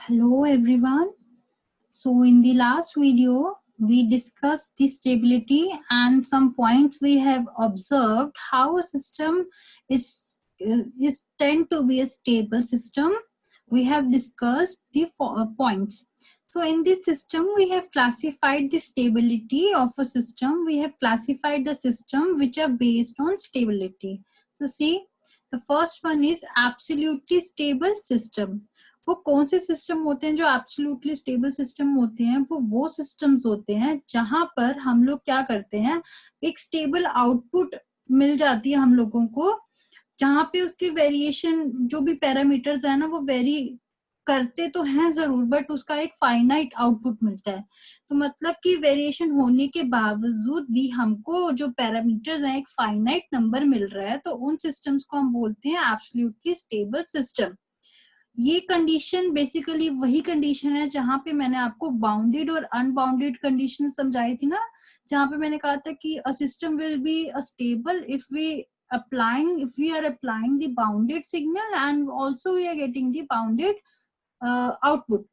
Hello everyone. So in the last video, we discussed the stability and some points we have observed how a system is tend to be a stable system. We have discussed the points. So in this system, we have classified the stability of a system. We have classified the system which are based on stability. So see, the first one is absolutely stable system. वो कौन से system होते हैं जो absolutely stable system होते हैं? वो systems होते हैं जहां पर हम लोग क्या करते हैं, एक स्टेबल आउटपुट मिल जाती है हम लोगों को, जहां पे उसकी वेरिएशन जो भी पैरामीटर्स है ना वो वेरी करते तो हैं जरूर, बट उसका एक फाइनाइट आउटपुट मिलता है। तो मतलब कि वेरिएशन होने के बावजूद भी हमको जो पैरामीटर्स हैं एक फाइनाइट नंबर मिल रहा है, तो उन सिस्टम्स को हम बोलते हैं एब्सोल्युटली स्टेबल सिस्टम। ये कंडीशन बेसिकली वही कंडीशन है जहां पे मैंने आपको बाउंडेड और अनबाउंडेड कंडीशन समझाई थी ना, जहां पे मैंने कहा था कि a system will be a stable if we are applying the bounded signal and also we are getting the bounded output.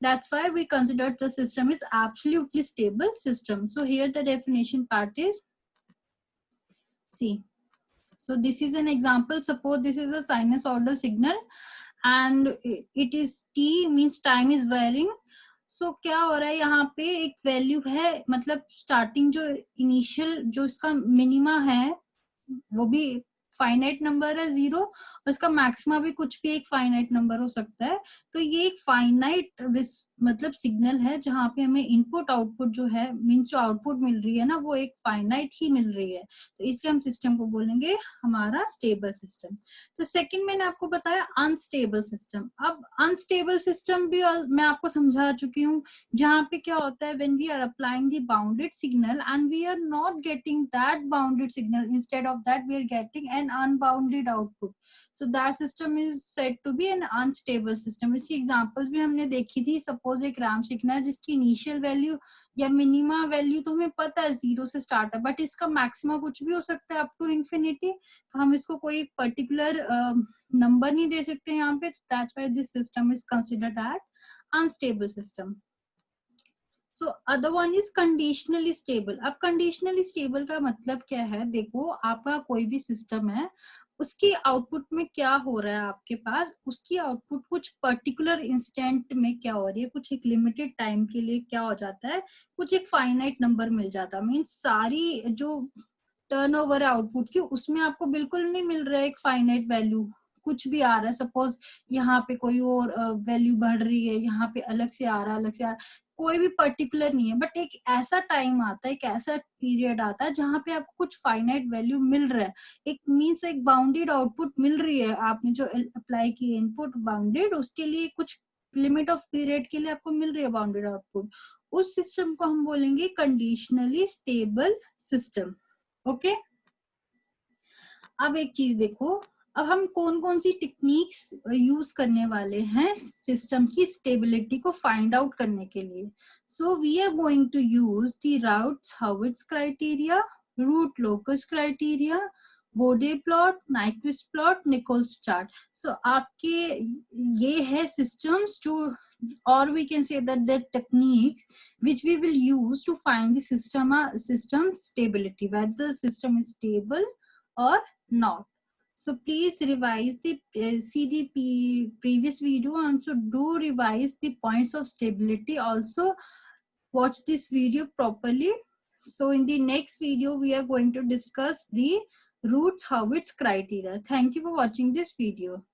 That's why we considered the system is absolutely stable system. So here the definition part is, see, so this is an example. Suppose this is a sinusoidal signal and it is t means time is varying. So क्या हो रहा है, यहाँ पे एक value है, मतलब starting जो इनिशियल जो इसका मिनिमा है वो भी फाइनाइट नंबर है 0, और इसका मैक्सिमा भी कुछ भी एक फाइनाइट नंबर हो सकता है। तो ये एक फाइनाइट मतलब सिग्नल है जहां पे हमें इनपुट आउटपुट जो है, मीन्स जो आउटपुट मिल रही है ना वो एक फाइनाइट ही मिल रही है, तो इसलिए हम सिस्टम को बोलेंगे हमारा स्टेबल सिस्टम। तो सेकंड मैंने आपको बताया अनस्टेबल सिस्टम। अब अनस्टेबल सिस्टम भी मैं आपको समझा चुकी हूँ, जहां पे क्या होता है, when we are applying the bounded signal and we are not getting that bounded signal, instead of that we are getting an unbounded output, so that system is said to be an unstable system. इसकी examples भी हमने देखी थी। Suppose एक RAM signal है जिसकी initial value या minima value तो हमें पता है 0 से स्टार्ट है, बट इसका मैक्सिमा कुछ भी हो सकता है अप टू इंफिनिटी, तो हम इसको कोई पर्टिकुलर नंबर नहीं दे सकते यहाँ पे। That's why this system is considered at unstable system. So other one is conditionally stable. अब कंडीशनली स्टेबल का मतलब क्या है, देखो आपका कोई भी सिस्टम है, उसकी आउटपुट में क्या हो रहा है, आपके पास उसकी आउटपुट कुछ पर्टिकुलर इंस्टेंट में क्या हो रही है, कुछ एक लिमिटेड टाइम के लिए क्या हो जाता है, कुछ एक फाइनाइट नंबर मिल जाता है। मीन्स सारी जो टर्नओवर है आउटपुट की उसमें आपको बिल्कुल नहीं मिल रहा है एक फाइनाइट वैल्यू, कुछ भी आ रहा है। सपोज यहाँ पे कोई और वैल्यू बढ़ रही है, यहाँ पे अलग से आ रहा है, अलग से आ रहा है, कोई भी पर्टिकुलर नहीं है, बट एक ऐसा टाइम आता है, एक ऐसा पीरियड आता है जहां पे आपको कुछ फाइनाइट वैल्यू मिल रहा है, एक मीन्स एक बाउंडेड आउटपुट मिल रही है। आपने जो अप्लाई की इनपुट बाउंडेड, उसके लिए कुछ लिमिट ऑफ पीरियड के लिए आपको मिल रही है बाउंडेड आउटपुट, उस सिस्टम को हम बोलेंगे कंडीशनली स्टेबल सिस्टम। ओके, अब एक चीज देखो, अब हम कौन कौन सी टेक्निक्स यूज करने वाले हैं सिस्टम की स्टेबिलिटी को फाइंड आउट करने के लिए। So we are going to use the Routh Hurwitz criteria, root locus criteria, Bode plot, Nyquist plot, Nichols chart. So आपके ये है सिस्टम्स जो, or we can say that the techniques which we will use to find the system stability, whether the system is stable or not. So please revise the see the previous video, and so do revise the points of stability. Also watch this video properly. So in the next video we are going to discuss the Roots-Hurwitz criteria. Thank you for watching this video.